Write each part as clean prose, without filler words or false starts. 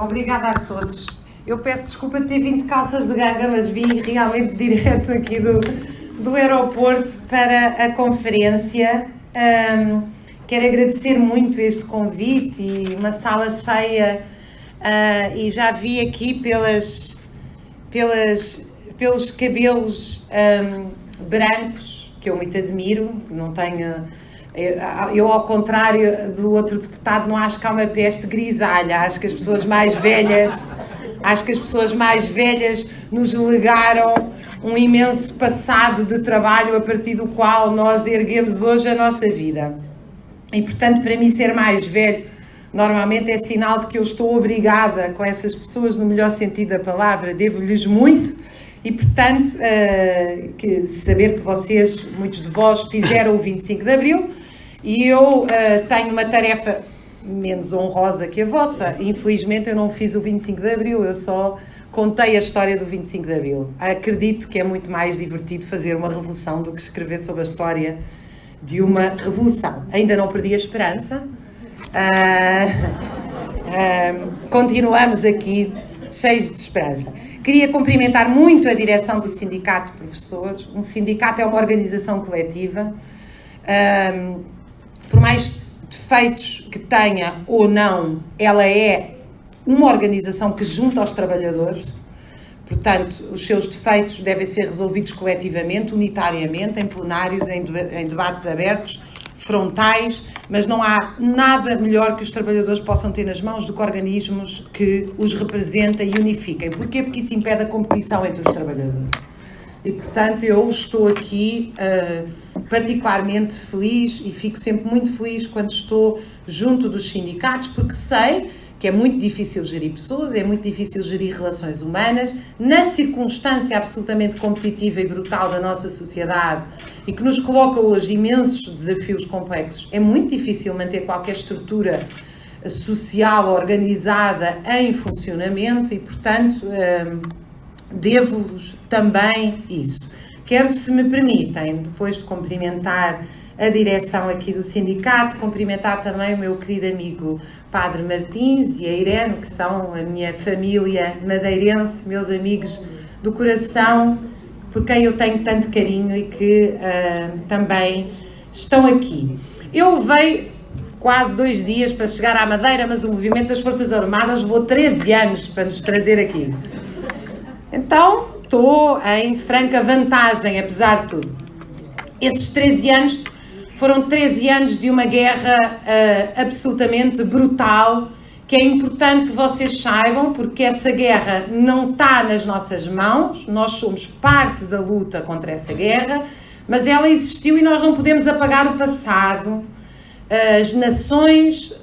Obrigada a todos. Eu peço desculpa de ter vindo de calças de ganga, mas vim realmente direto aqui do aeroporto para a conferência. Quero agradecer muito este convite e uma sala cheia, e já vi aqui pelos cabelos brancos, que eu muito admiro, não tenho... Eu, ao contrário do outro deputado, não acho que há uma peste grisalha. Acho que as pessoas mais velhas nos legaram um imenso passado de trabalho a partir do qual nós erguemos hoje a nossa vida. E, portanto, para mim ser mais velho, normalmente é sinal de que eu estou obrigada com essas pessoas, no melhor sentido da palavra, devo-lhes muito. E, portanto, saber que vocês, muitos de vós, fizeram o 25 de Abril, e eu tenho uma tarefa menos honrosa que a vossa. Infelizmente, eu não fiz o 25 de Abril, eu só contei a história do 25 de Abril. Acredito que é muito mais divertido fazer uma revolução do que escrever sobre a história de uma revolução. Ainda não perdi a esperança. Continuamos aqui cheios de esperança. Queria cumprimentar muito a direção do Sindicato de Professores. Um sindicato é uma organização coletiva. Por mais defeitos que tenha ou não, ela é uma organização que junta os trabalhadores. Portanto, os seus defeitos devem ser resolvidos coletivamente, unitariamente, em plenários, em debates abertos, frontais, mas não há nada melhor que os trabalhadores possam ter nas mãos do que organismos que os representem e unifiquem. Porquê? Porque isso impede a competição entre os trabalhadores. E, portanto, eu estou aqui particularmente feliz e fico sempre muito feliz quando estou junto dos sindicatos, porque sei que é muito difícil gerir pessoas, é muito difícil gerir relações humanas, na circunstância absolutamente competitiva e brutal da nossa sociedade e que nos coloca hoje imensos desafios complexos. É muito difícil manter qualquer estrutura social organizada em funcionamento e, portanto, devo-vos também isso. Quero, se me permitem, depois de cumprimentar a direção aqui do sindicato, cumprimentar também o meu querido amigo Padre Martins e a Irene, que são a minha família madeirense, meus amigos do coração, por quem eu tenho tanto carinho e que também estão aqui. Eu levei quase 2 dias para chegar à Madeira, mas o movimento das Forças Armadas levou 13 anos para nos trazer aqui. Então, estou em franca vantagem, apesar de tudo. Esses 13 anos foram 13 anos de uma guerra absolutamente brutal, que é importante que vocês saibam, porque essa guerra não está nas nossas mãos, nós somos parte da luta contra essa guerra, mas ela existiu e nós não podemos apagar o passado. As nações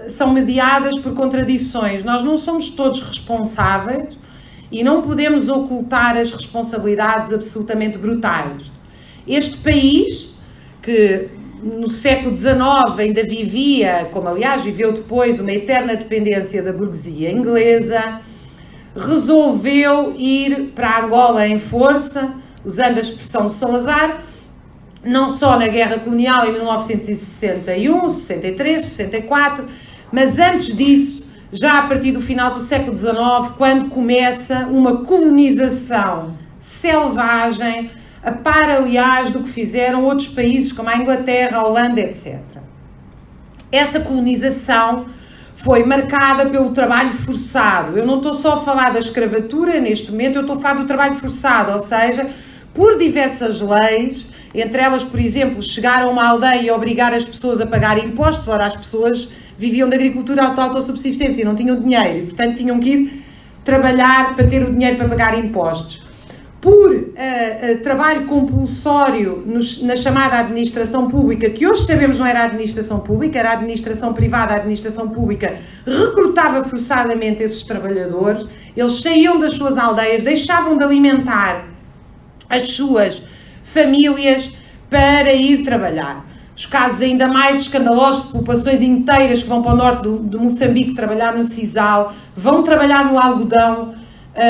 são mediadas por contradições, nós não somos todos responsáveis e não podemos ocultar as responsabilidades absolutamente brutais. Este país, que no século XIX ainda vivia, como aliás viveu depois, uma eterna dependência da burguesia inglesa, resolveu ir para Angola em força, usando a expressão de Salazar, não só na guerra colonial em 1961, 63, 64, mas antes disso, já a partir do final do século XIX, quando começa uma colonização selvagem, a par, aliás, do que fizeram outros países como a Inglaterra, a Holanda, etc. Essa colonização foi marcada pelo trabalho forçado. Eu não estou só a falar da escravatura neste momento, eu estou a falar do trabalho forçado, ou seja, por diversas leis, entre elas, por exemplo, chegar a uma aldeia e obrigar as pessoas a pagar impostos. Ora, as pessoas viviam da agricultura de autossubsistência e não tinham dinheiro, e, portanto, tinham que ir trabalhar para ter o dinheiro para pagar impostos. Por trabalho compulsório na chamada administração pública, que hoje sabemos não era a administração pública, era a administração privada. A administração pública recrutava forçadamente esses trabalhadores, eles saíam das suas aldeias, deixavam de alimentar as suas famílias para ir trabalhar. Os casos ainda mais escandalosos de populações inteiras que vão para o norte de Moçambique trabalhar no sisal, vão trabalhar no algodão,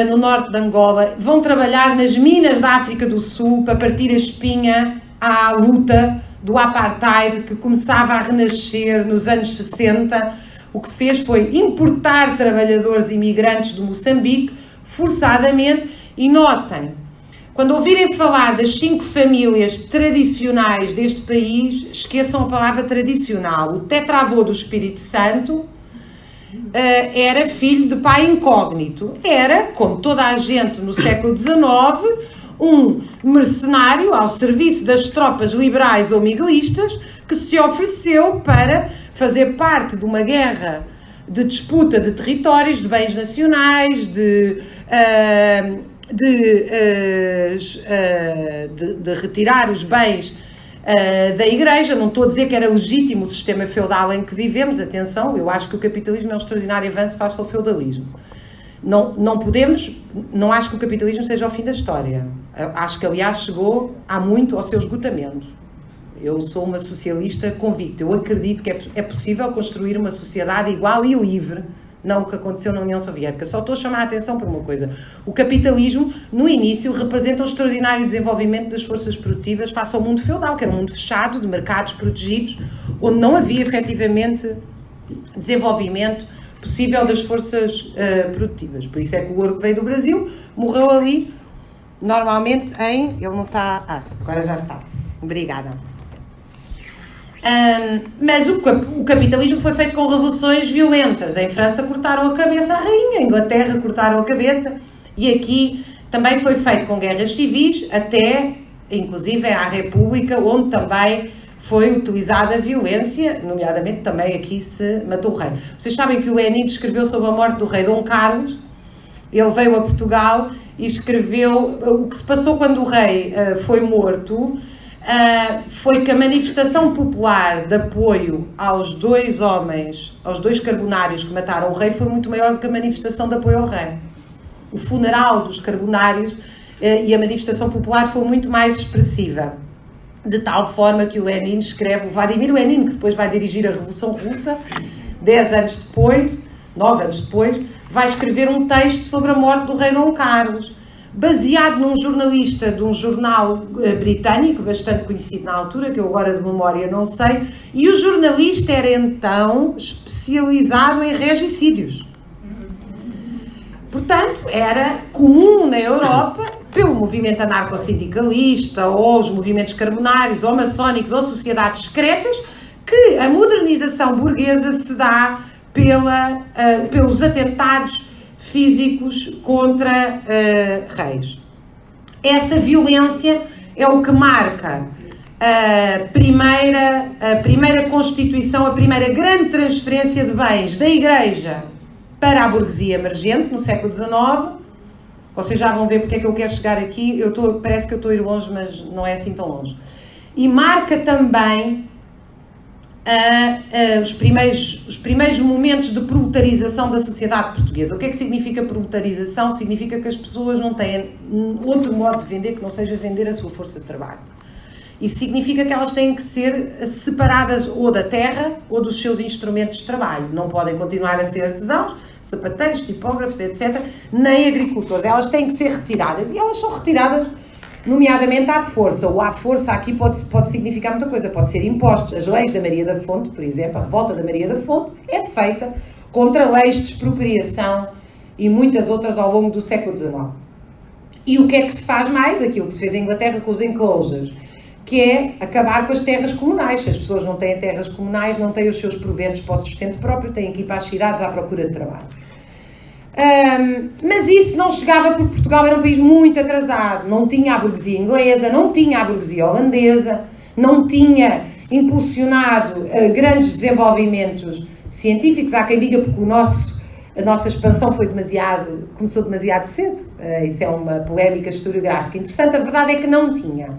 no norte de Angola, vão trabalhar nas minas da África do Sul para partir a espinha à luta do apartheid que começava a renascer nos anos 60, o que fez foi importar trabalhadores imigrantes de Moçambique forçadamente. E notem, quando ouvirem falar das 5 famílias tradicionais deste país, esqueçam a palavra tradicional. O tetravô do Espírito Santo era filho de pai incógnito. Era, como toda a gente no século XIX, um mercenário ao serviço das tropas liberais ou miguelistas que se ofereceu para fazer parte de uma guerra de disputa de territórios, de bens nacionais, de retirar os bens da Igreja. Não estou a dizer que era legítimo o sistema feudal em que vivemos, atenção, eu acho que o capitalismo é um extraordinário avanço face ao feudalismo. Não acho que o capitalismo seja o fim da história. Acho que, aliás, chegou há muito ao seu esgotamento. Eu sou uma socialista convicta. Eu acredito que é possível construir uma sociedade igual e livre, não o que aconteceu na União Soviética. Só estou a chamar a atenção para uma coisa. O capitalismo, no início, representa um extraordinário desenvolvimento das forças produtivas face ao mundo feudal, que era um mundo fechado, de mercados protegidos, onde não havia, efetivamente, desenvolvimento possível das forças produtivas. Por isso é que o ouro que veio do Brasil morreu ali, normalmente em... Ele não está... agora já está. Obrigada. Mas o capitalismo foi feito com revoluções violentas. Em França cortaram a cabeça à rainha, em Inglaterra cortaram a cabeça, e aqui também foi feito com guerras civis, até, inclusive, à República, onde também foi utilizada a violência, nomeadamente também aqui se matou o rei. Vocês sabem que o Lenin escreveu sobre a morte do rei Dom Carlos. Ele veio a Portugal e escreveu o que se passou quando o rei foi morto. Foi que a manifestação popular de apoio aos 2 homens, aos 2 carbonários que mataram o rei, foi muito maior do que a manifestação de apoio ao rei. O funeral dos carbonários e a manifestação popular foi muito mais expressiva, de tal forma que o Lenin escreve, o Vladimir Lenin, que depois vai dirigir a Revolução Russa, 10 anos depois, 9 anos depois, vai escrever um texto sobre a morte do rei Dom Carlos, baseado num jornalista de um jornal britânico, bastante conhecido na altura, que eu agora de memória não sei, e o jornalista era então especializado em regicídios. Portanto, era comum na Europa, pelo movimento anarcossindicalista, ou os movimentos carbonários, ou maçónicos, ou sociedades secretas, que a modernização burguesa se dá pelos atentados físicos contra reis. Essa violência é o que marca a primeira constituição, a primeira grande transferência de bens da Igreja para a burguesia emergente no século XIX. Vocês já vão ver porque é que eu quero chegar aqui. Parece que eu estou a ir longe, mas não é assim tão longe. E marca também os primeiros momentos de proletarização da sociedade portuguesa. O que é que significa proletarização? Significa que as pessoas não têm outro modo de vender que não seja vender a sua força de trabalho. Isso significa que elas têm que ser separadas ou da terra ou dos seus instrumentos de trabalho. Não podem continuar a ser artesãos, sapateiros, tipógrafos, etc., nem agricultores. Elas têm que ser retiradas, e elas são retiradas nomeadamente à força. O à força aqui pode significar muita coisa, pode ser impostos. As leis da Maria da Fonte, por exemplo, a revolta da Maria da Fonte é feita contra leis de expropriação e muitas outras ao longo do século XIX. E o que é que se faz mais? Aquilo que se fez em Inglaterra com os enclosures, que é acabar com as terras comunais. Se as pessoas não têm terras comunais, não têm os seus proventos para o sustento próprio, têm que ir para as cidades à procura de trabalho. Mas isso não chegava porque Portugal era um país muito atrasado, não tinha a burguesia inglesa, não tinha a burguesia holandesa, não tinha impulsionado grandes desenvolvimentos científicos. Há quem diga porque a nossa expansão começou demasiado cedo. Isso é uma polémica historiográfica interessante. A verdade é que não tinha.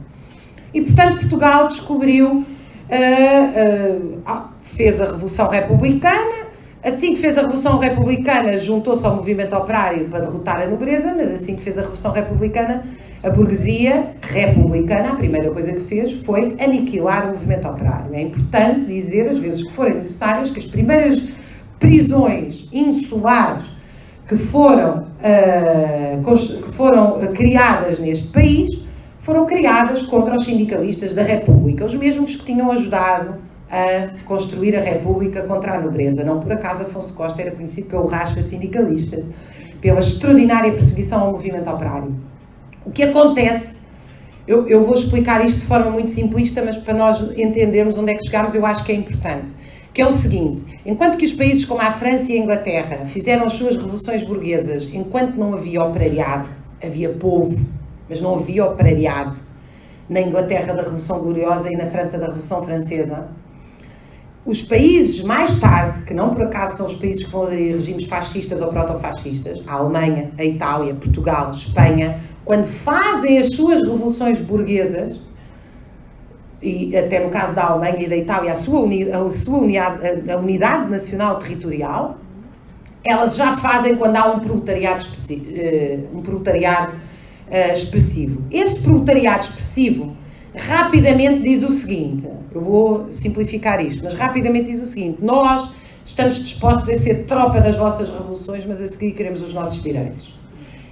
E, portanto, Portugal descobriu, fez a Revolução Republicana. Assim que fez a Revolução Republicana, juntou-se ao movimento operário para derrotar a nobreza, mas assim que fez a Revolução Republicana, a burguesia republicana, a primeira coisa que fez foi aniquilar o movimento operário. É importante dizer, às vezes que forem necessárias, que as primeiras prisões insulares que foram criadas neste país foram criadas contra os sindicalistas da República, os mesmos que tinham ajudado a construir a República contra a nobreza. Não por acaso Afonso Costa era conhecido pelo racha sindicalista, pela extraordinária perseguição ao movimento operário. O que acontece, eu vou explicar isto de forma muito simplista, mas para nós entendermos onde é que chegamos, eu acho que é importante, que é o seguinte: enquanto que os países como a França e a Inglaterra fizeram as suas revoluções burguesas enquanto não havia operariado, havia povo, mas não havia operariado, na Inglaterra da Revolução Gloriosa e na França da Revolução Francesa, os países mais tarde, que não por acaso são os países que vão aderir a regimes fascistas ou protofascistas, a Alemanha, a Itália, Portugal, Espanha, quando fazem as suas revoluções burguesas, e até no caso da Alemanha e da Itália, a unidade nacional territorial, elas já fazem quando há um proletariado expressivo. Esse proletariado expressivo rapidamente diz o seguinte, eu vou simplificar isto, mas rapidamente diz o seguinte: nós estamos dispostos a ser tropa das vossas revoluções, mas a seguir queremos os nossos direitos.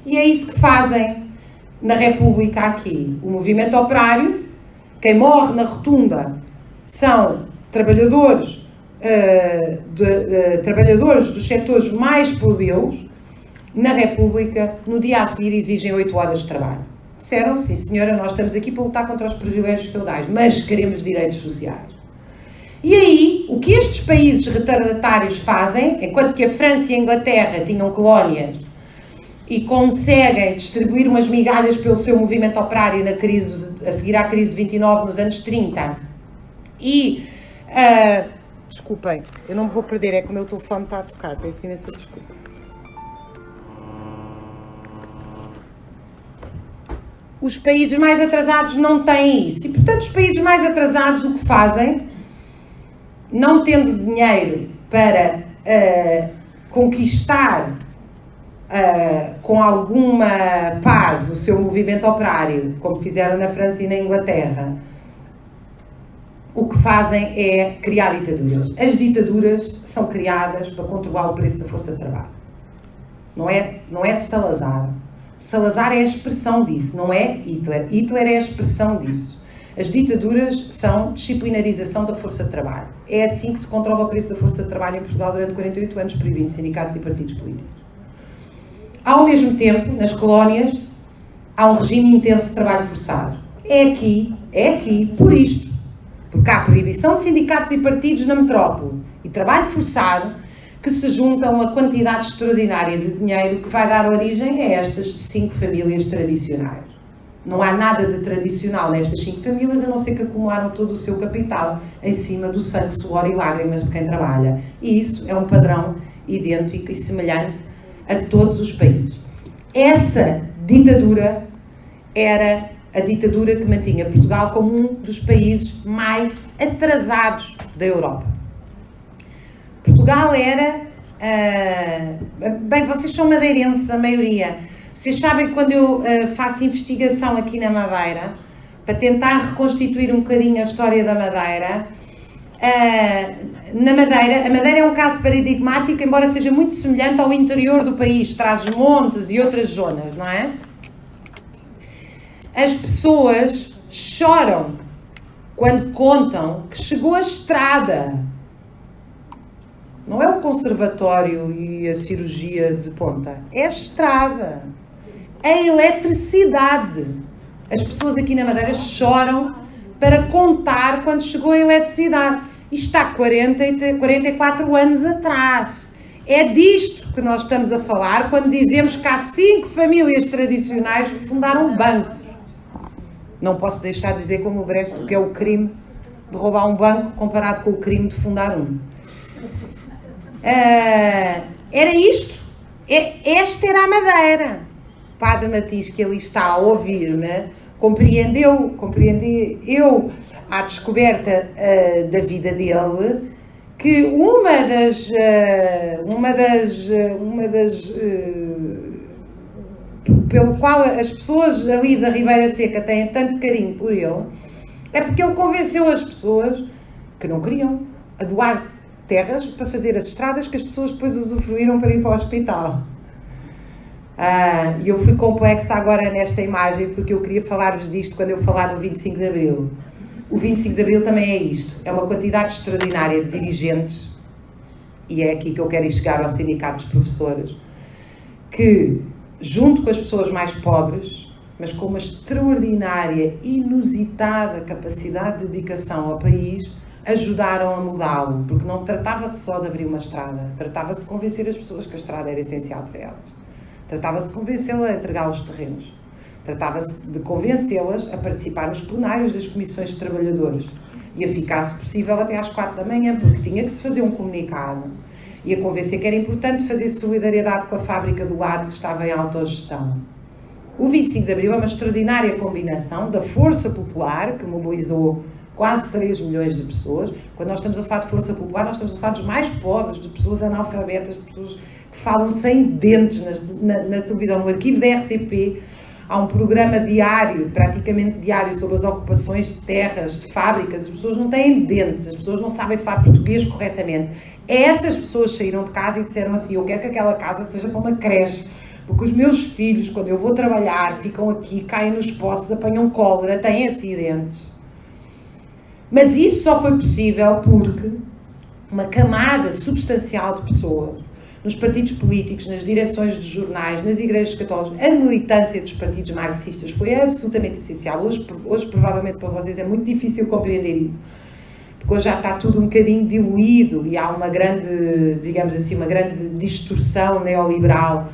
E é isso que fazem na República aqui. O movimento operário, quem morre na rotunda são trabalhadores, trabalhadores dos setores mais plebeus. Na República, no dia a seguir, exigem 8 horas de trabalho. Disseram, sim senhora, nós estamos aqui para lutar contra os privilégios feudais, mas queremos direitos sociais. E aí, o que estes países retardatários fazem, enquanto que a França e a Inglaterra tinham colónias e conseguem distribuir umas migalhas pelo seu movimento operário na crise a seguir à crise de 29, nos anos 30, e... desculpem, eu não me vou perder, é que o meu telefone está a tocar, peço imensa desculpa. Os países mais atrasados não têm isso. E, portanto, os países mais atrasados o que fazem, não tendo dinheiro para conquistar com alguma paz o seu movimento operário, como fizeram na França e na Inglaterra, o que fazem é criar ditaduras. As ditaduras são criadas para controlar o preço da força de trabalho. Não é Salazar. Salazar é a expressão disso, não é Hitler. Hitler é a expressão disso. As ditaduras são disciplinarização da força de trabalho. É assim que se controla o preço da força de trabalho em Portugal durante 48 anos, proibindo sindicatos e partidos políticos. Ao mesmo tempo, nas colónias, há um regime intenso de trabalho forçado. É aqui, por isto. Porque há proibição de sindicatos e partidos na metrópole e trabalho forçado, que se juntam a quantidade extraordinária de dinheiro que vai dar origem a estas 5 famílias tradicionais. Não há nada de tradicional nestas 5 famílias, a não ser que acumularam todo o seu capital em cima do sangue, suor e lágrimas de quem trabalha. E isso é um padrão idêntico e semelhante a todos os países. Essa ditadura era a ditadura que mantinha Portugal como um dos países mais atrasados da Europa. Portugal era... bem, vocês são madeirenses, a maioria. Vocês sabem que quando eu faço investigação aqui na Madeira, para tentar reconstituir um bocadinho a história da Madeira, a Madeira é um caso paradigmático, embora seja muito semelhante ao interior do país, Trás-os-Montes e outras zonas, não é? As pessoas choram quando contam que chegou a estrada. Não é o conservatório e a cirurgia de ponta, é a estrada, a eletricidade. As pessoas aqui na Madeira choram para contar quando chegou a eletricidade. Isto está 44 anos atrás. É disto que nós estamos a falar quando dizemos que há 5 famílias tradicionais que fundaram bancos. Não posso deixar de dizer como o Brecht que é o crime de roubar um banco comparado com o crime de fundar um. Era isto. Esta era a Madeira. Padre Martins, que ali está a ouvir-me, compreendeu à descoberta da vida dele, que uma das pelo qual as pessoas ali da Ribeira Seca têm tanto carinho por ele, é porque ele convenceu as pessoas que não queriam a doar terras para fazer as estradas que as pessoas depois usufruíram para ir para o hospital. E eu fui complexa agora nesta imagem porque eu queria falar-vos disto quando eu falar do 25 de Abril. O 25 de Abril também é isto, é uma quantidade extraordinária de dirigentes, e é aqui que eu quero ir chegar ao sindicato dos professores, que, junto com as pessoas mais pobres, mas com uma extraordinária, inusitada capacidade de dedicação ao país, ajudaram a mudá-lo, porque não tratava-se só de abrir uma estrada, tratava-se de convencer as pessoas que a estrada era essencial para elas, tratava-se de convencê-las a entregar os terrenos, tratava-se de convencê-las a participar nos plenários das comissões de trabalhadores e a ficar, se possível, até às 4 da manhã, porque tinha que se fazer um comunicado e a convencer que era importante fazer solidariedade com a fábrica do lado que estava em autogestão. O 25 de Abril é uma extraordinária combinação da força popular, que mobilizou quase 3 milhões de pessoas. Quando nós estamos a falar de força popular, nós estamos a falar dos mais pobres, de pessoas analfabetas, de pessoas que falam sem dentes na televisão. No arquivo da RTP há um programa diário, praticamente diário, sobre as ocupações de terras, de fábricas. As pessoas não têm dentes, as pessoas não sabem falar português corretamente. Essas pessoas saíram de casa e disseram assim: eu quero que aquela casa seja para uma creche, porque os meus filhos, quando eu vou trabalhar, ficam aqui, caem nos poços, apanham cólera, têm acidentes. Mas isso só foi possível porque uma camada substancial de pessoas, nos partidos políticos, nas direções de jornais, nas igrejas católicas, a militância dos partidos marxistas foi absolutamente essencial. Hoje provavelmente para vocês é muito difícil compreender isso, porque hoje já está tudo um bocadinho diluído e há uma grande, digamos assim, uma grande distorção neoliberal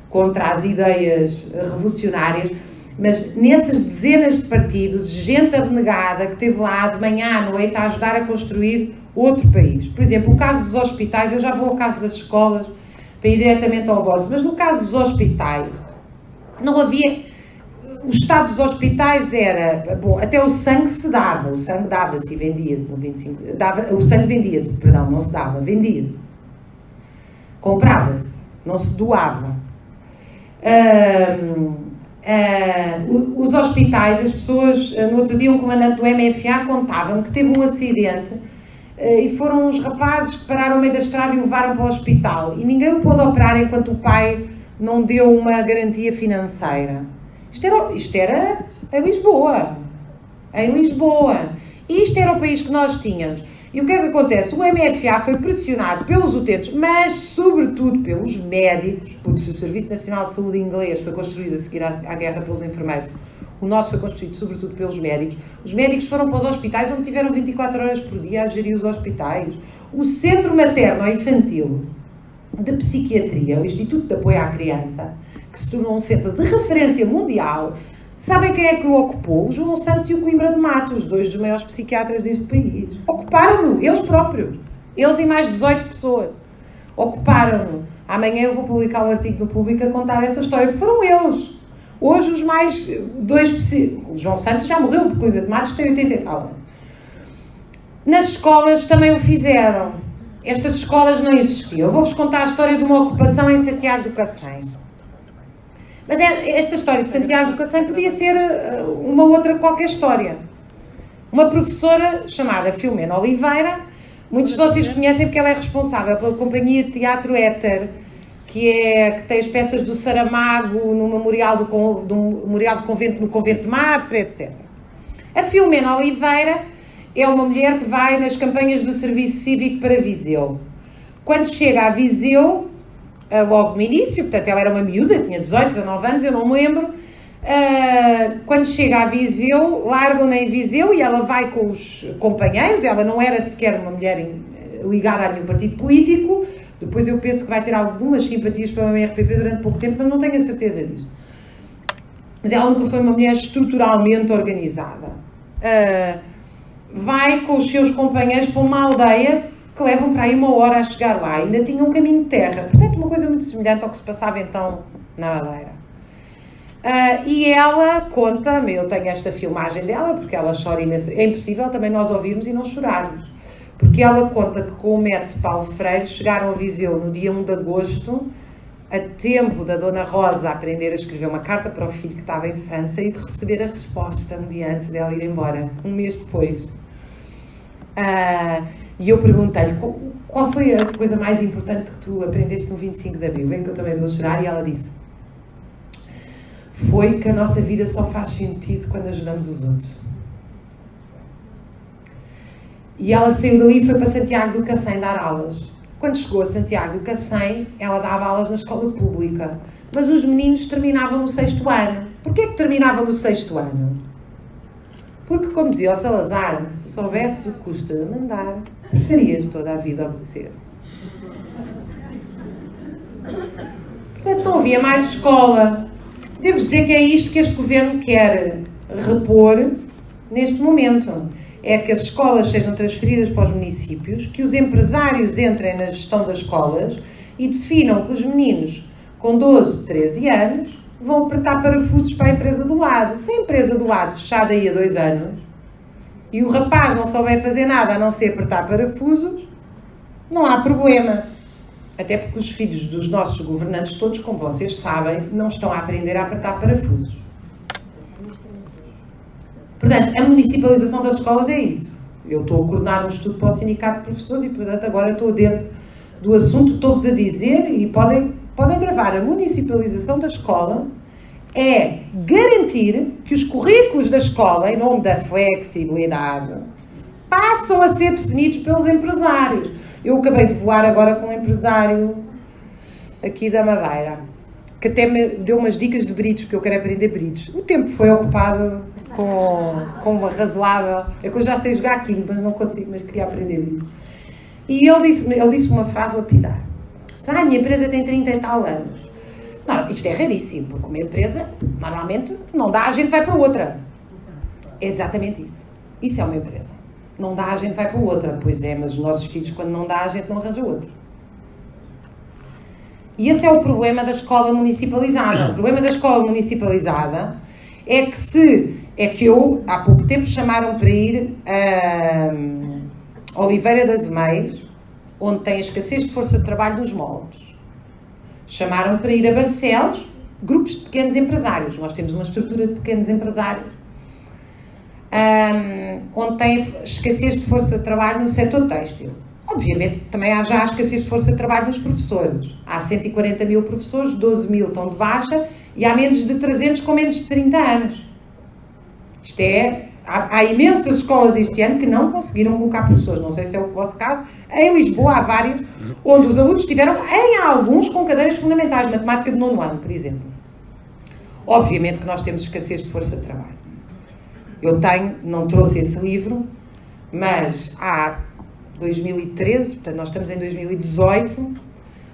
contra as ideias revolucionárias. Mas nessas dezenas de partidos, gente abnegada que esteve lá de manhã à noite a ajudar a construir outro país. Por exemplo, o caso dos hospitais, eu já vou ao caso das escolas para ir diretamente ao vosso, mas no caso dos hospitais, não havia... O estado dos hospitais era... Bom, até o sangue se dava, o sangue dava-se e vendia-se no 25... o sangue vendia-se, perdão, não se dava, vendia-se. Comprava-se, não se doava. Os hospitais, as pessoas, no outro dia um comandante do MFA contava-me que teve um acidente e foram uns rapazes que pararam no meio da estrada e o levaram para o hospital e ninguém o pôde operar enquanto o pai não deu uma garantia financeira. Isto era em Lisboa, e isto era o país que nós tínhamos. E o que é que acontece? O MFA foi pressionado pelos utentes, mas sobretudo pelos médicos, porque se o Serviço Nacional de Saúde inglês foi construído a seguir à guerra pelos enfermeiros, o nosso foi construído sobretudo pelos médicos. Os médicos foram para os hospitais onde tiveram 24 horas por dia a gerir os hospitais. O Centro Materno-Infantil de Psiquiatria, o Instituto de Apoio à Criança, que se tornou um centro de referência mundial. Sabem quem é que o ocupou? O João Santos e o Coimbra de Matos, dois dos maiores psiquiatras deste país. Ocuparam-no, eles próprios. Eles e mais 18 pessoas. Ocuparam-no. Amanhã eu vou publicar um artigo no Público a contar essa história, porque foram eles. Hoje os mais dois... O João Santos já morreu, porque o Coimbra de Matos tem 80 e tal. Nas escolas também o fizeram. Estas escolas não existiam. Eu vou-vos contar a história de uma ocupação em Santiago do Cacém. Mas esta história de Santiago do Cacém podia ser uma outra qualquer história. Uma professora chamada Filomena Oliveira, muitos de vocês conhecem porque ela é responsável pela companhia de teatro Éter, que tem as peças do Saramago no memorial do memorial do convento, no convento de Mafra, etc. A Filomena Oliveira é uma mulher que vai nas campanhas do Serviço Cívico para Viseu. Quando chega a Viseu, logo no início, portanto ela era uma miúda, tinha 18, 19 anos, eu não me lembro, quando chega a Viseu, largam-na em Viseu e ela vai com os companheiros, ela não era sequer uma mulher ligada a nenhum partido político, depois eu penso que vai ter algumas simpatias pela MRPP durante pouco tempo, mas não tenho a certeza disso. Mas ela nunca foi uma mulher estruturalmente organizada. Vai com os seus companheiros para uma aldeia que levam para aí 1 hora a chegar lá, ainda tinha um caminho de terra, portanto uma coisa muito semelhante ao que se passava então na Madeira. E ela conta-me, eu tenho esta filmagem dela, porque ela chora imenso, é impossível também nós ouvirmos e não chorarmos, porque ela conta que com o método Paulo Freire chegaram a Viseu no dia 1 de agosto, a tempo da Dona Rosa aprender a escrever uma carta para o filho que estava em França e de receber a resposta um dia antes dela ir embora, um mês depois. E eu perguntei-lhe, qual foi a coisa mais importante que tu aprendeste no 25 de Abril? Vem que eu também vou chorar. E ela disse, foi que a nossa vida só faz sentido quando ajudamos os outros. E ela saiu dali e foi para Santiago do Cacém dar aulas. Quando chegou a Santiago do Cacém, ela dava aulas na escola pública. Mas os meninos terminavam no 6º ano. Porquê que terminavam no 6º ano? Porque, como dizia o Salazar, se soubesse o que custa de mandar, preferias toda a vida obedecer. Portanto, não havia mais escola. Devo dizer que é isto que este governo quer repor neste momento. É que as escolas sejam transferidas para os municípios, que os empresários entrem na gestão das escolas e definam que os meninos com 12, 13 anos vão apertar parafusos para a empresa do lado. Se a empresa do lado fechada aí há 2 anos e o rapaz não souber fazer nada a não ser apertar parafusos, não há problema. Até porque os filhos dos nossos governantes todos, como vocês sabem, não estão a aprender a apertar parafusos. Portanto, a municipalização das escolas é isso. Eu estou a coordenar um estudo para o Sindicato de Professores e, portanto, agora estou dentro do assunto. Estou-vos a dizer, e podem gravar, a municipalização da escola é garantir que os currículos da escola, em nome da flexibilidade, passam a ser definidos pelos empresários. Eu acabei de voar agora com um empresário aqui da Madeira, que até me deu umas dicas de brides, porque eu quero aprender brides. O tempo foi ocupado com uma razoável... É que eu já sei jogar aquilo, mas não consigo, mas queria aprender brides. E ele disse uma frase lapidar. A minha empresa tem 30 e tal anos. Não, isto é raríssimo, porque uma empresa, normalmente, não dá, a gente vai para outra. É exatamente isso. Isso é uma empresa. Não dá, a gente vai para outra. Pois é, mas os nossos filhos, quando não dá, a gente não arranja outra. E esse é o problema da escola municipalizada. O problema da escola municipalizada é que eu, há pouco tempo, chamaram para ir a Oliveira das Meias, onde tem a escassez de força de trabalho nos moldes. Chamaram para ir a Barcelos, grupos de pequenos empresários. Nós temos uma estrutura de pequenos empresários, onde tem escassez de força de trabalho no setor têxtil. Obviamente, também há já escassez de força de trabalho nos professores. Há 140 mil professores, 12 mil estão de baixa e há menos de 300 com menos de 30 anos. Isto é... Há imensas escolas este ano que não conseguiram colocar professores. Não sei se é o vosso caso. Em Lisboa há vários, onde os alunos tiveram, em alguns, com cadeiras fundamentais, matemática de 9º ano, por exemplo. Obviamente que nós temos escassez de força de trabalho. Eu não trouxe esse livro, mas há 2013, portanto nós estamos em 2018,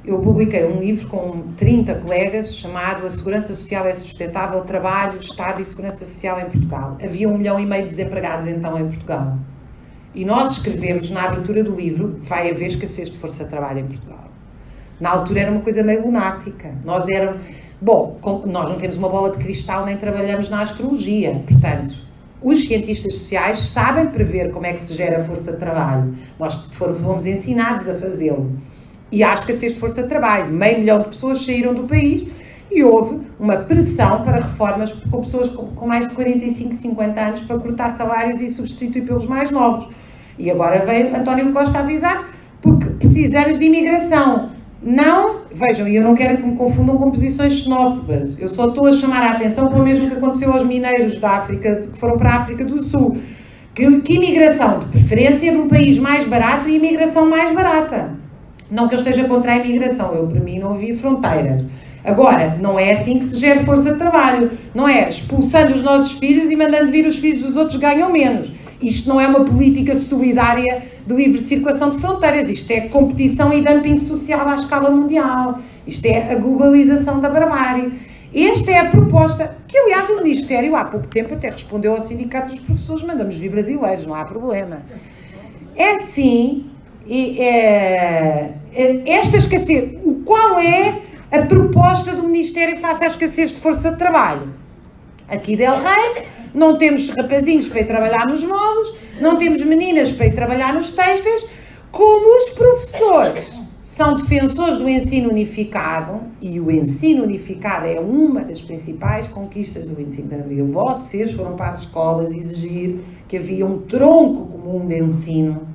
eu publiquei um livro com 30 colegas chamado A Segurança Social é Sustentável, Trabalho, Estado e Segurança Social em Portugal. Havia 1,5 milhão de desempregados então em Portugal. E nós escrevemos na abertura do livro, vai haver escassez de força de trabalho em Portugal. Na altura era uma coisa meio lunática. Nós não temos uma bola de cristal nem trabalhamos na astrologia. Portanto, os cientistas sociais sabem prever como é que se gera força de trabalho. Nós fomos ensinados a fazê-lo. E há escassez de força de trabalho. 500 mil de pessoas saíram do país e houve uma pressão para reformas com pessoas com mais de 45, 50 anos para cortar salários e substituir pelos mais novos. E agora veio António Costa avisar, porque precisamos de imigração. Não, vejam, e eu não quero que me confundam com posições xenófobas. Eu só estou a chamar a atenção para o mesmo que aconteceu aos mineiros da África, que foram para a África do Sul. Que imigração, de preferência, de um país mais barato e imigração mais barata. Não que eu esteja contra a imigração, para mim não havia fronteiras. Agora, não é assim que se gera força de trabalho. Não é expulsando os nossos filhos e mandando vir os filhos dos outros que ganham menos. Isto não é uma política solidária de livre circulação de fronteiras. Isto é competição e dumping social à escala mundial. Isto é a globalização da barbárie. Esta é a proposta que, aliás, o Ministério há pouco tempo até respondeu ao Sindicato dos Professores, mandamos vir brasileiros, não há problema. É assim... esta escassez, qual é a proposta do Ministério face à escassez de força de trabalho? Aqui Del Rey, não temos rapazinhos para ir trabalhar nos moldes, não temos meninas para ir trabalhar nos têxteis, como os professores são defensores do ensino unificado, e o ensino unificado é uma das principais conquistas do 25 de Abril. Vocês foram para as escolas exigir que havia um tronco comum de ensino,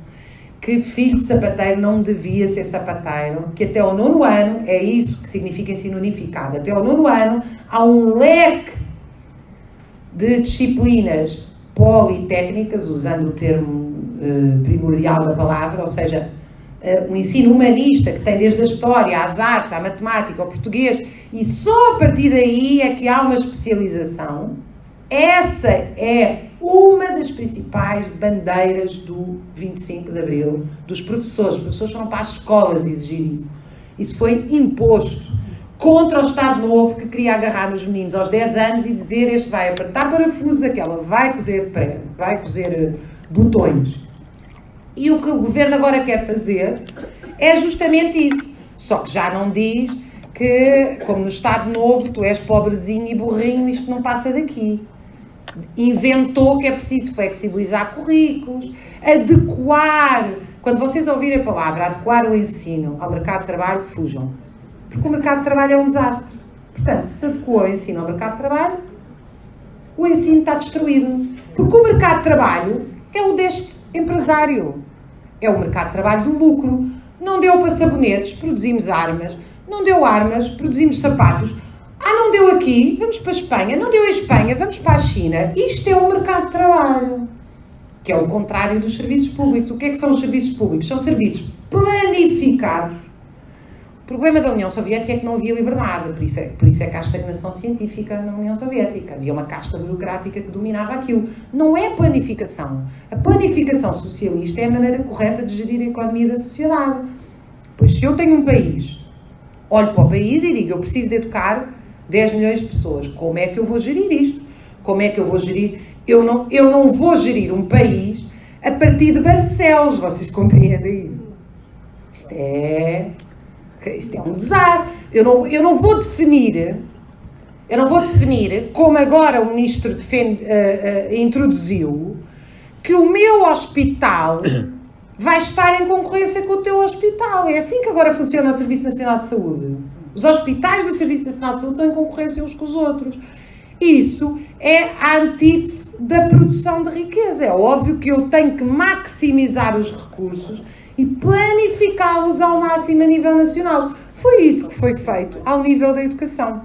que filho de sapateiro não devia ser sapateiro, que até ao 9º ano, é isso que significa ensino unificado, até ao 9º ano há um leque de disciplinas politécnicas, usando o termo primordial da palavra, ou seja, um ensino humanista que tem desde a história, às artes, à matemática, ao português, e só a partir daí é que há uma especialização. Essa é uma das principais bandeiras do 25 de Abril, dos professores. Os professores foram para as escolas exigir isso. Isso foi imposto contra o Estado Novo, que queria agarrar nos meninos aos 10 anos e dizer: este vai apertar parafusos, aquela vai cozer botões. E o que o governo agora quer fazer é justamente isso. Só que já não diz que, como no Estado Novo, tu és pobrezinho e burrinho, isto não passa daqui. Inventou que é preciso flexibilizar currículos, adequar. Quando vocês ouvirem a palavra adequar o ensino ao mercado de trabalho, fujam. Porque o mercado de trabalho é um desastre. Portanto, se adequou o ensino ao mercado de trabalho, o ensino está destruído. Porque o mercado de trabalho é o deste empresário. É o mercado de trabalho do lucro. Não deu para sabonetes, produzimos armas. Não deu armas, produzimos sapatos. Não deu aqui, vamos para a Espanha. Não deu em Espanha, vamos para a China. Isto é o mercado de trabalho. Que é o contrário dos serviços públicos. O que é que são os serviços públicos? São serviços planificados. O problema da União Soviética é que não havia liberdade. Por isso é que há estagnação científica na União Soviética. Havia uma casta burocrática que dominava aquilo. Não é planificação. A planificação socialista é a maneira correta de gerir a economia da sociedade. Pois se eu tenho um país, olho para o país e digo: eu preciso de educar 10 milhões de pessoas. Como é que eu vou gerir isto? Como é que eu vou gerir? Eu não vou gerir um país a partir de Barcelos. Vocês compreendem isso? Isto é um desastre. Eu não vou definir, como agora o ministro introduziu, que o meu hospital vai estar em concorrência com o teu hospital. É assim que agora funciona o Serviço Nacional de Saúde. Os hospitais do Serviço Nacional de Saúde estão em concorrência uns com os outros. Isso é a antítese da produção de riqueza. É óbvio que eu tenho que maximizar os recursos e planificá-los ao máximo a nível nacional. Foi isso que foi feito ao nível da educação.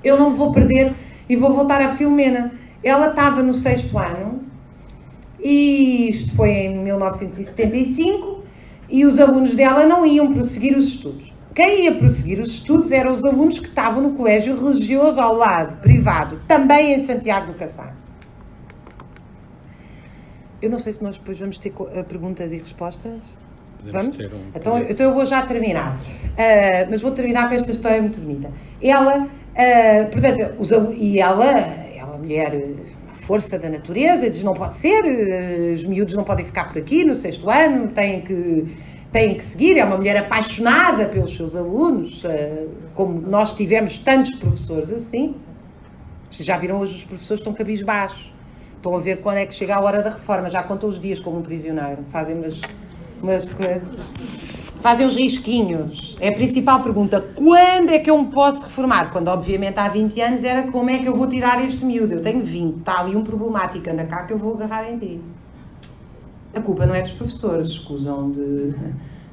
Eu não vou perder e vou voltar à Filomena. Ela estava no 6º ano, e isto foi em 1975, e os alunos dela não iam prosseguir os estudos. Quem ia prosseguir os estudos eram os alunos que estavam no colégio religioso ao lado, privado, também em Santiago do Cacém. Eu não sei se nós depois vamos ter perguntas e respostas. Vamos? Então eu vou já terminar. Mas vou terminar com esta história muito bonita. Ela, portanto, ela é uma mulher, a força da natureza, diz: não pode ser, os miúdos não podem ficar por aqui no 6º ano, têm que seguir. É uma mulher apaixonada pelos seus alunos, como nós tivemos tantos professores assim. Vocês já viram, hoje os professores estão cabisbaixos. Estão a ver quando é que chega a hora da reforma, já contam os dias como um prisioneiro. Fazem uns risquinhos. É a principal pergunta: quando é que eu me posso reformar? Quando, obviamente, há 20 anos era: como é que eu vou tirar este miúdo? Eu tenho 20, está ali um problemático, anda cá que eu vou agarrar em ti. A culpa não é dos professores, escusam de...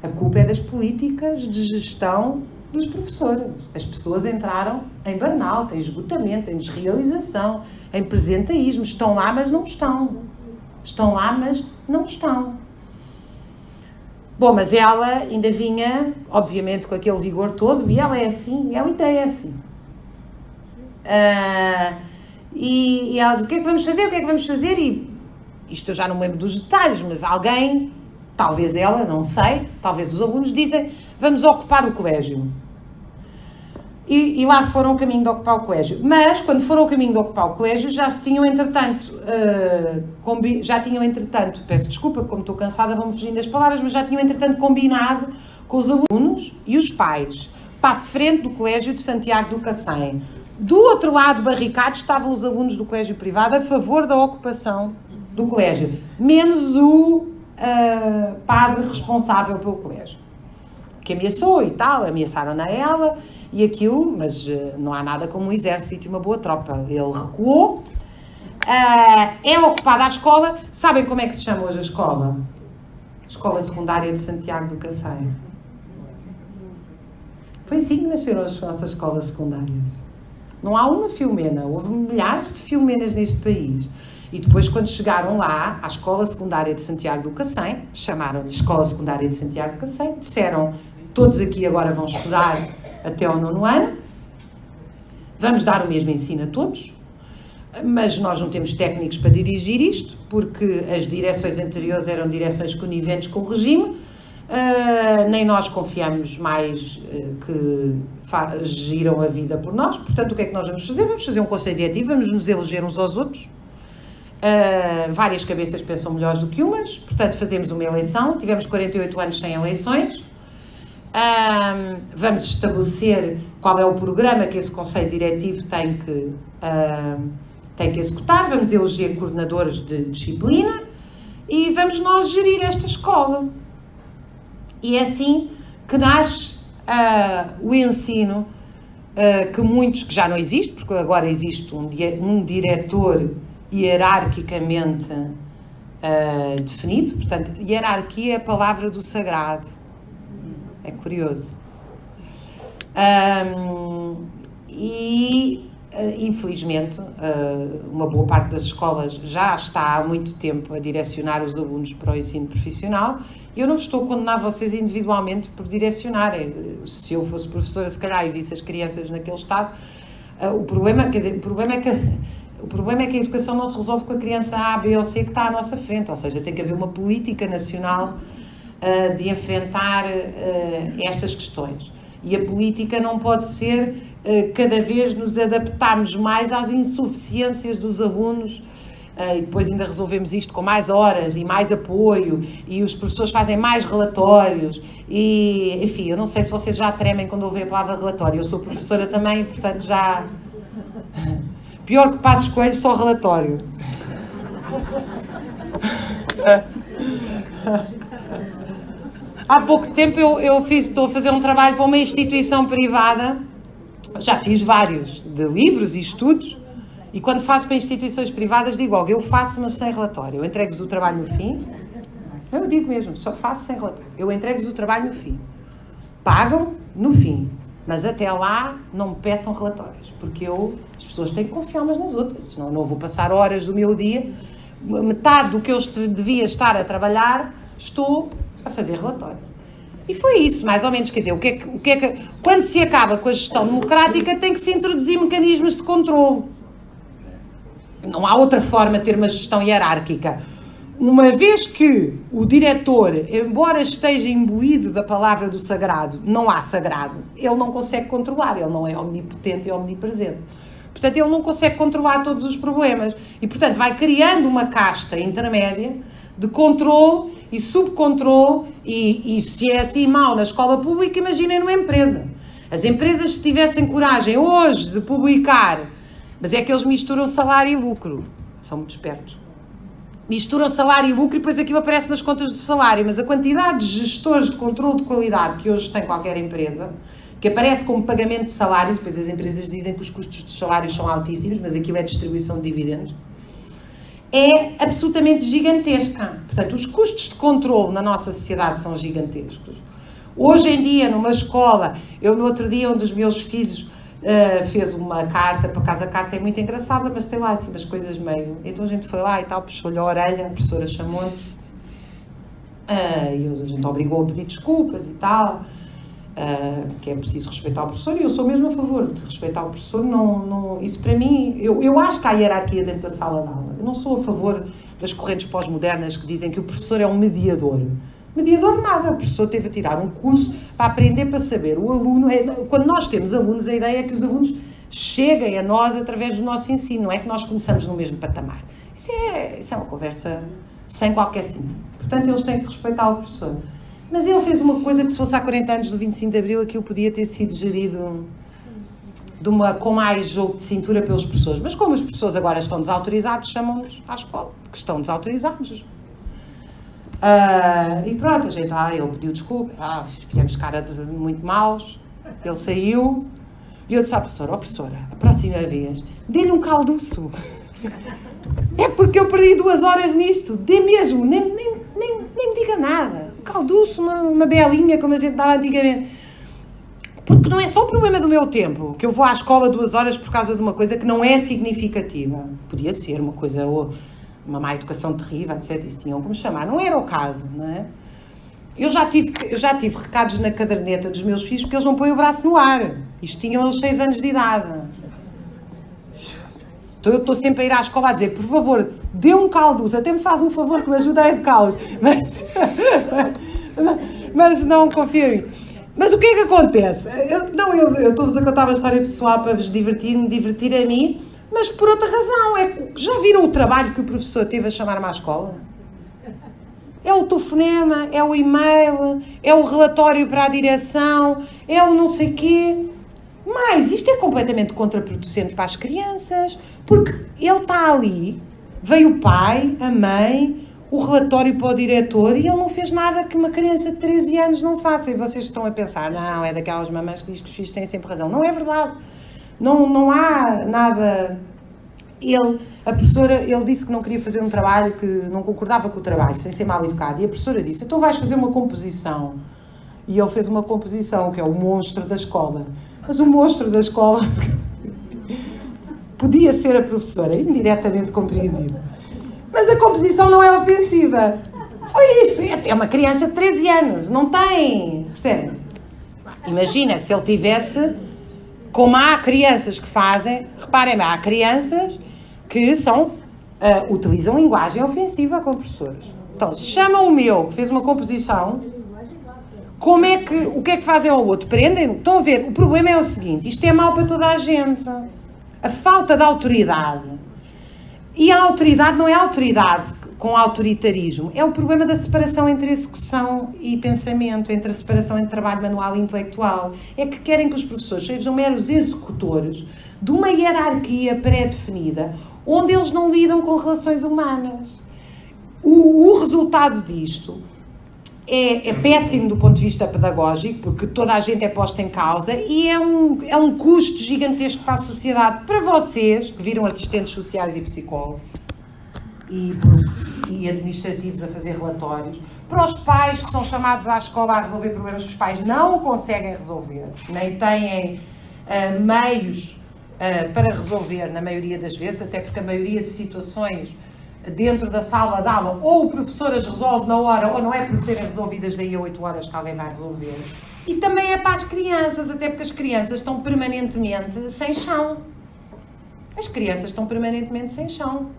A culpa é das políticas de gestão dos professores. As pessoas entraram em burnout, em esgotamento, em desrealização, em presentaísmo. Estão lá, mas não estão. Estão lá, mas não estão. Bom, mas ela ainda vinha, obviamente, com aquele vigor todo, e ela é assim, ela ainda é assim. E ela diz: o que é que vamos fazer? O que é que vamos fazer? E isto eu já não me lembro dos detalhes, mas alguém, talvez ela, não sei, talvez os alunos, dizem: vamos ocupar o colégio. E lá foram o caminho de ocupar o colégio. Mas, quando foram o caminho de ocupar o colégio, já tinham, entretanto, peço desculpa, como estou cansada, vão-me fugindo das palavras, mas já tinham, entretanto, combinado com os alunos e os pais, para a frente do colégio de Santiago do Cacém. Do outro lado, barricados, estavam os alunos do colégio privado a favor da ocupação do colégio, menos o padre responsável pelo colégio, que ameaçou e tal, ameaçaram-na ela e aquilo, mas não há nada como um exército e uma boa tropa. Ele recuou, é ocupada a escola. Sabem como é que se chama hoje a escola? Escola Secundária de Santiago do Cacém. Foi assim que nasceram as nossas escolas secundárias. Não há uma Filomena, houve milhares de Filomenas neste país. E depois, quando chegaram lá, à Escola Secundária de Santiago do Cacém, chamaram-lhe Escola Secundária de Santiago do Cacém, disseram, todos aqui agora vão estudar até ao 9º ano, vamos dar o mesmo ensino a todos, mas nós não temos técnicos para dirigir isto, porque as direções anteriores eram direções coniventes com o regime, nem nós confiamos mais que giram a vida por nós. Portanto, o que é que nós vamos fazer? Vamos fazer um conselho diretivo, vamos nos eleger uns aos outros. Várias cabeças pensam melhores do que umas, portanto fazemos uma eleição, tivemos 48 anos sem eleições. Vamos estabelecer qual é o programa que esse conselho diretivo tem que executar, vamos eleger coordenadores de disciplina e vamos nós gerir esta escola. E é assim que nasce o ensino, que muitos, que já não existe, porque agora existe um diretor hierarquicamente definido. Portanto, hierarquia é a palavra do sagrado. É curioso. Infelizmente, uma boa parte das escolas já está há muito tempo a direcionar os alunos para o ensino profissional. Eu não vos estou a condenar vocês individualmente por direcionarem. Se eu fosse professora, se calhar, e visse as crianças naquele estado, o problema é que a educação não se resolve com a criança A, B ou C que está à nossa frente. Ou seja, tem que haver uma política nacional de enfrentar estas questões. E a política não pode ser cada vez nos adaptarmos mais às insuficiências dos alunos, e depois ainda resolvemos isto com mais horas e mais apoio, e os professores fazem mais relatórios, e enfim, eu não sei se vocês já tremem quando ouvem a palavra relatório. Eu sou professora também, portanto já... Pior que Passos Coelho, só relatório. Há pouco tempo estou a fazer um trabalho para uma instituição privada, já fiz vários, de livros e estudos, e quando faço para instituições privadas digo logo, eu faço, mas sem relatório. Eu entrego-vos o trabalho no fim. Eu digo mesmo, só faço sem relatório. Eu entrego-vos o trabalho no fim. Pagam no fim, mas até lá não me peçam relatórios, porque as pessoas têm que confiar umas nas outras, senão não vou passar horas do meu dia, metade do que eu devia estar a trabalhar, estou a fazer relatório. E foi isso, mais ou menos, quer dizer, quando se acaba com a gestão democrática, tem que se introduzir mecanismos de controle. Não há outra forma de ter uma gestão hierárquica. Uma vez que o diretor, embora esteja imbuído da palavra do sagrado, não há sagrado, ele não consegue controlar, ele não é omnipotente e omnipresente. Portanto, ele não consegue controlar todos os problemas. E, portanto, vai criando uma casta intermédia de controle e subcontrole, e se é assim mau na escola pública, imaginem numa empresa. As empresas, se tivessem coragem hoje de publicar, mas é que eles misturam salário e lucro, são muito espertos. Misturam salário e lucro e depois aquilo aparece nas contas do salário, mas a quantidade de gestores de controle de qualidade que hoje tem qualquer empresa, que aparece como pagamento de salários, depois as empresas dizem que os custos de salários são altíssimos, mas aquilo é distribuição de dividendos, é absolutamente gigantesca. Portanto, os custos de controle na nossa sociedade são gigantescos. Hoje em dia, numa escola, no outro dia, um dos meus filhos fez uma carta, por acaso a carta é muito engraçada, mas tem lá assim umas coisas meio... Então a gente foi lá e tal, puxou-lhe a orelha, a professora chamou-nos, e a gente obrigou a pedir desculpas e tal, que é preciso respeitar o professor, e eu sou mesmo a favor de respeitar o professor. Isso para mim, eu acho que há hierarquia dentro da sala de aula. Eu não sou a favor das correntes pós-modernas que dizem que o professor é um mediador. Mediador nada, o professor teve a tirar um curso para aprender, para saber. O aluno, quando nós temos alunos, a ideia é que os alunos cheguem a nós através do nosso ensino, não é que nós começamos no mesmo patamar. Isso é uma conversa sem qualquer sentido. Portanto, eles têm que respeitar o professor. Mas ele fez uma coisa que, se fosse há 40 anos do 25 de Abril, aquilo podia ter sido gerido com mais jogo de cintura pelos professores. Mas como os professores agora estão desautorizados, chamam-nos à escola, porque estão desautorizados. E pronto, a gente, ele pediu desculpa, fizemos cara de muito maus, ele saiu, e eu disse à professora, a próxima vez, dê-lhe um calduço. É porque eu perdi 2 horas nisto, dê mesmo, nem me diga nada. Um calduço, uma belinha, como a gente dava antigamente. Porque não é só o problema do meu tempo, que eu vou à escola 2 horas por causa de uma coisa que não é significativa. Podia ser uma coisa uma má educação terrível, etc. Isso tinham que me chamar. Não era o caso, não é? Eu já tive recados na caderneta dos meus filhos porque eles não põem o braço no ar. Isto tinham eles 6 anos de idade. Então eu estou sempre a ir à escola a dizer, por favor, dê um caldo, até me faz um favor que me ajuda a educá-los. Mas não confio em mim. Mas o que é que acontece? Eu estou-vos a contar uma história pessoal para vos me divertir a mim, mas por outra razão. Já viram o trabalho que o professor teve a chamar-me à escola? É o telefonema, é o e-mail, é o relatório para a direção, é o não sei quê. Mas isto é completamente contraproducente para as crianças, porque ele está ali, veio o pai, a mãe, o relatório para o diretor e ele não fez nada que uma criança de 13 anos não faça. E vocês estão a pensar, não, é daquelas mamães que diz que os filhos têm sempre razão. Não é verdade. Não há nada... A professora, ele disse que não queria fazer um trabalho, que não concordava com o trabalho, sem ser mal educado. E a professora disse, então vais fazer uma composição. E ele fez uma composição, que é o monstro da escola. Mas o monstro da escola podia ser a professora, indiretamente compreendido. Mas a composição não é ofensiva. Foi isto. E até uma criança de 13 anos, não tem... Percebe? Imagina, se ele tivesse... Como há crianças que fazem... Reparem, há crianças que utilizam linguagem ofensiva com professores. Então, se chamam o meu, que fez uma composição... O que é que fazem ao outro? Prendem-no? Estão a ver? O problema é o seguinte, isto é mau para toda a gente. A falta de autoridade. E a autoridade não é autoridade com autoritarismo. É o problema da separação entre execução e pensamento, entre a separação entre trabalho manual e intelectual. É que querem que os professores sejam meros executores de uma hierarquia pré-definida, onde eles não lidam com relações humanas. O resultado disto... É péssimo do ponto de vista pedagógico, porque toda a gente é posta em causa e é um custo gigantesco para a sociedade. Para vocês, que viram assistentes sociais e psicólogos e administrativos a fazer relatórios, para os pais que são chamados à escola a resolver problemas que os pais não conseguem resolver, nem têm meios para resolver, na maioria das vezes, até porque a maioria de situações dentro da sala de aula, ou o professor as resolve na hora, ou não é por serem resolvidas daí a 8 horas que alguém vai resolver. E também é para as crianças, até porque as crianças estão permanentemente sem chão. As crianças estão permanentemente sem chão.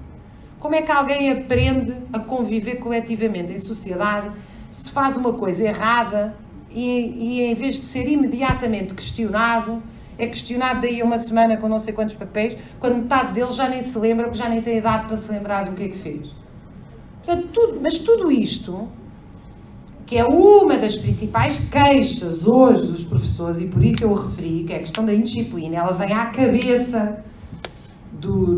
Como é que alguém aprende a conviver coletivamente em sociedade se faz uma coisa errada e em vez de ser imediatamente questionado, é questionado daí a uma semana com não sei quantos papéis, quando metade deles já nem se lembra, porque já nem tem idade para se lembrar do que é que fez. Portanto, mas tudo isto, que é uma das principais queixas hoje dos professores, e por isso eu o referi, que é a questão da indisciplina, ela vem à cabeça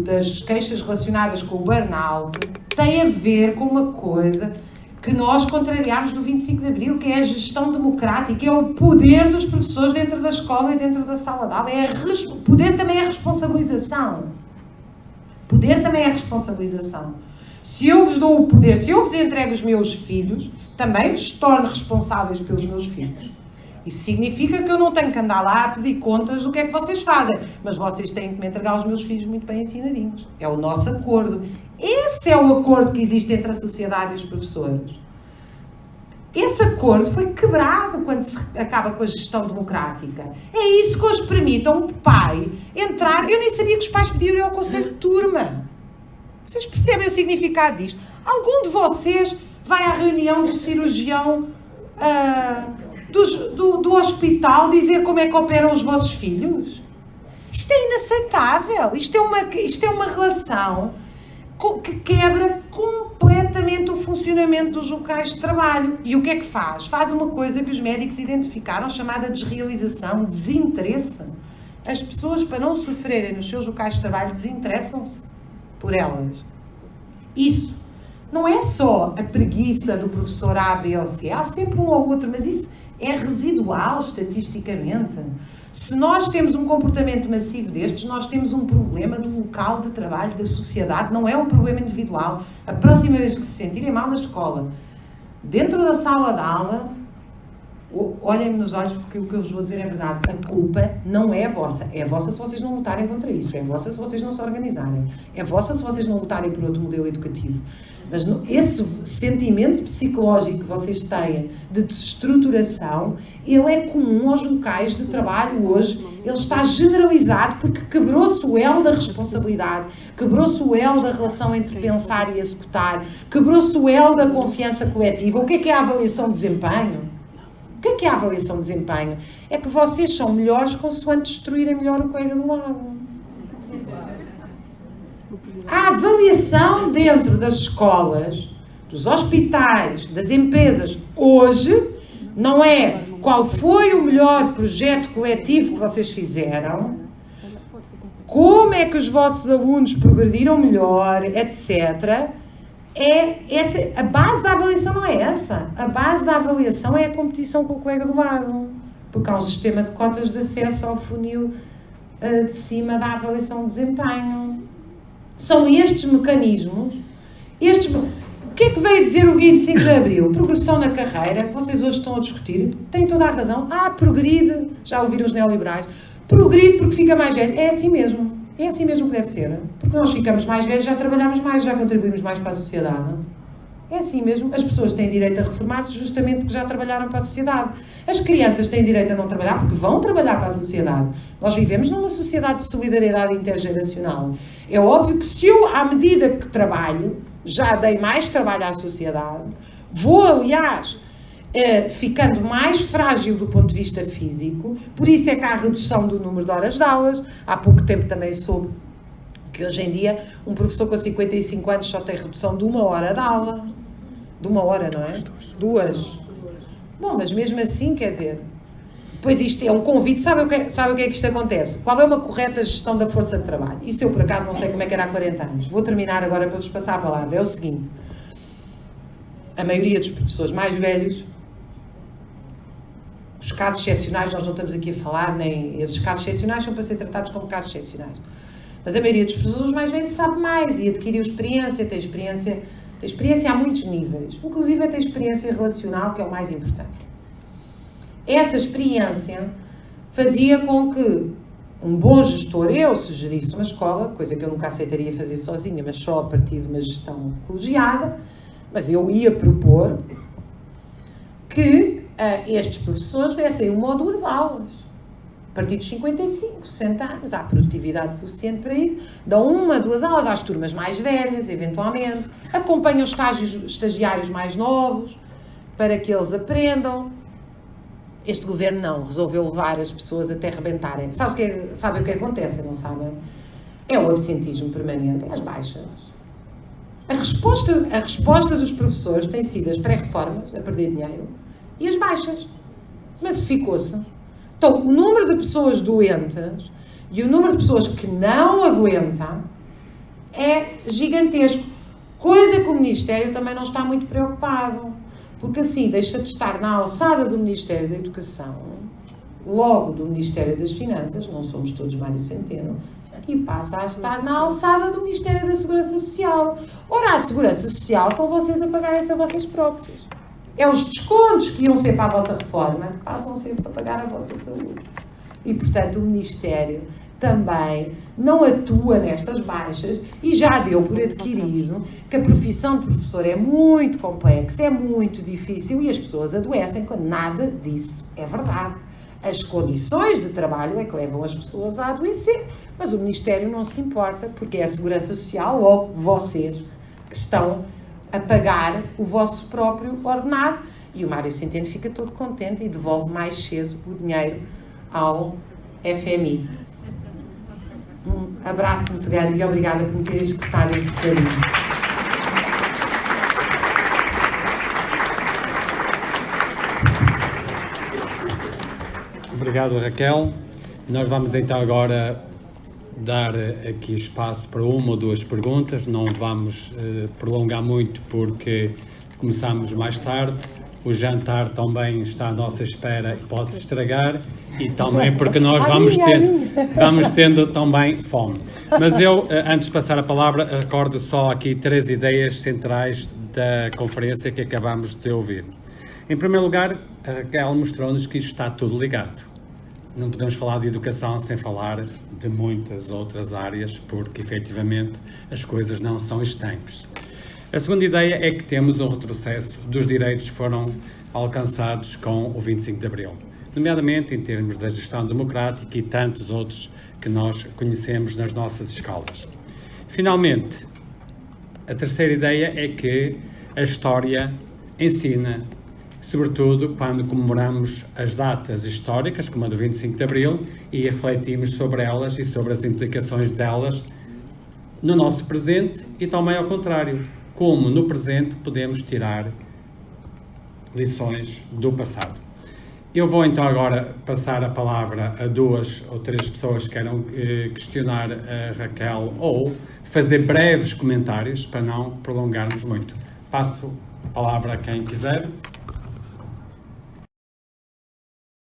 das queixas relacionadas com o burnout, tem a ver com uma coisa que nós contrariámos no 25 de Abril, que é a gestão democrática, é o poder dos professores dentro da escola e dentro da sala de aula. Poder também é responsabilização. Poder também é responsabilização. Se eu vos dou o poder, se eu vos entrego os meus filhos, também vos torno responsáveis pelos meus filhos. Isso significa que eu não tenho que andar lá a pedir contas do que é que vocês fazem, mas vocês têm que me entregar os meus filhos muito bem ensinadinhos. É o nosso acordo. Esse é o acordo que existe entre a sociedade e os professores. Esse acordo foi quebrado quando se acaba com a gestão democrática. É isso que hoje permite a um pai entrar... Eu nem sabia que os pais podiam ir ao conselho de turma. Vocês percebem o significado disto? Algum de vocês vai à reunião do cirurgião do hospital dizer como é que operam os vossos filhos? Isto é inaceitável. Isto é uma relação que quebra completamente o funcionamento dos locais de trabalho. E o que é que faz? Faz uma coisa que os médicos identificaram, chamada desrealização, desinteresse. As pessoas, para não sofrerem nos seus locais de trabalho, desinteressam-se por elas. Isso não é só a preguiça do professor A, B ou C. Há sempre um ou outro, mas isso é residual estatisticamente. Se nós temos um comportamento massivo destes, nós temos um problema do local de trabalho, da sociedade, não é um problema individual. A próxima vez que se sentirem mal na escola, dentro da sala de aula, Olhem-me nos olhos, porque o que eu vos vou dizer é verdade. A culpa não é vossa. É vossa se vocês não lutarem contra isso. É vossa se vocês não se organizarem. É vossa se vocês não lutarem por outro modelo educativo. Mas esse sentimento psicológico que vocês têm de desestruturação, ele é comum aos locais de trabalho hoje. Ele está generalizado porque quebrou-se o elo da responsabilidade, quebrou-se o elo da relação entre pensar e executar, quebrou-se o elo da confiança coletiva. O que é a avaliação de desempenho? O que é a avaliação de desempenho? É que vocês são melhores consoante destruírem melhor o colega do lado. A avaliação dentro das escolas, dos hospitais, das empresas, hoje, não é qual foi o melhor projeto coletivo que vocês fizeram, como é que os vossos alunos progrediram melhor, etc. A base da avaliação não é essa. A base da avaliação é a competição com o colega do lado. Porque há um sistema de cotas de acesso ao funil de cima da avaliação de desempenho. São estes mecanismos. O que é que veio dizer o 25 de Abril? Progressão na carreira, que vocês hoje estão a discutir. Têm toda a razão. Progride. Já ouviram os neoliberais. Progride porque fica mais velho. É assim mesmo. É assim mesmo que deve ser. Porque nós ficamos mais velhos, já trabalhamos mais, já contribuímos mais para a sociedade. É assim mesmo. As pessoas têm direito a reformar-se justamente porque já trabalharam para a sociedade. As crianças têm direito a não trabalhar porque vão trabalhar para a sociedade. Nós vivemos numa sociedade de solidariedade intergeracional. É óbvio que se eu, à medida que trabalho, já dei mais trabalho à sociedade, vou, aliás, ficando mais frágil do ponto de vista físico, por isso é que há a redução do número de horas de aulas. Há pouco tempo também soube que hoje em dia um professor com 55 anos só tem redução de 1 hora de aula. De 1 hora, não é? 2. Bom, mas mesmo assim, quer dizer, depois isto é um convite, sabe o que é que isto acontece? Qual é uma correta gestão da força de trabalho? Isso eu, por acaso, não sei como é que era há 40 anos. Vou terminar agora para vos passar a palavra. É o seguinte, a maioria dos professores mais velhos, os casos excepcionais, nós não estamos aqui a falar, nem esses casos excepcionais são para ser tratados como casos excepcionais. Mas a maioria dos professores mais velhos sabe mais e adquiriu experiência, tem experiência a muitos níveis, inclusive tem experiência relacional, que é o mais importante. Essa experiência fazia com que um bom gestor, eu sugerisse uma escola, coisa que eu nunca aceitaria fazer sozinha, mas só a partir de uma gestão colegiada, mas eu ia propor que estes professores dessem 1 ou 2 aulas. A partir dos 55, 60 anos, há produtividade suficiente para isso. Dão 1 ou 2 aulas às turmas mais velhas, eventualmente. Acompanham estagiários mais novos, para que eles aprendam. Este governo não, resolveu levar as pessoas até rebentarem. Sabem o que acontece, não sabem? É o absentismo permanente, é as baixas. A resposta dos professores tem sido as pré-reformas, a perder dinheiro, e as baixas. Massificou-se. Então, o número de pessoas doentes e o número de pessoas que não aguentam é gigantesco. Coisa que o Ministério também não está muito preocupado. Porque assim deixa de estar na alçada do Ministério da Educação, logo do Ministério das Finanças, não somos todos Mário Centeno, e passa a estar na alçada do Ministério da Segurança Social. Ora, a Segurança Social são vocês a pagarem-se a vocês próprios. É os descontos que iam ser para a vossa reforma, que passam a ser para pagar a vossa saúde. E, portanto, o Ministério também não atua nestas baixas e já deu por adquirido que a profissão de professor é muito complexa, é muito difícil e as pessoas adoecem quando nada disso é verdade. As condições de trabalho é que levam as pessoas a adoecer, mas o Ministério não se importa porque é a Segurança Social, logo vocês, que estão a pagar o vosso próprio ordenado e o Mário Centeno fica todo contente e devolve mais cedo o dinheiro ao FMI. Um abraço muito grande e obrigada por me terem escutado este bocadinho. Obrigado, Raquel. Nós vamos então agora dar aqui espaço para 1 ou 2 perguntas. Não vamos prolongar muito porque começamos mais tarde. O jantar também está à nossa espera e pode-se estragar. E também porque nós vamos tendo também fome. Mas eu, antes de passar a palavra, recordo só aqui 3 ideias centrais da conferência que acabamos de ouvir. Em primeiro lugar, a Raquel mostrou-nos que isto está tudo ligado. Não podemos falar de educação sem falar de muitas outras áreas, porque efetivamente as coisas não são estanques. A segunda ideia é que temos um retrocesso dos direitos que foram alcançados com o 25 de Abril, nomeadamente em termos da gestão democrática e tantos outros que nós conhecemos nas nossas escolas. Finalmente, a terceira ideia é que a história ensina, sobretudo quando comemoramos as datas históricas, como a do 25 de Abril, e refletimos sobre elas e sobre as implicações delas no nosso presente e também ao contrário, como no presente podemos tirar lições do passado. Eu vou então agora passar a palavra a 2 ou 3 pessoas que queiram questionar a Raquel ou fazer breves comentários para não prolongarmos muito. Passo a palavra a quem quiser.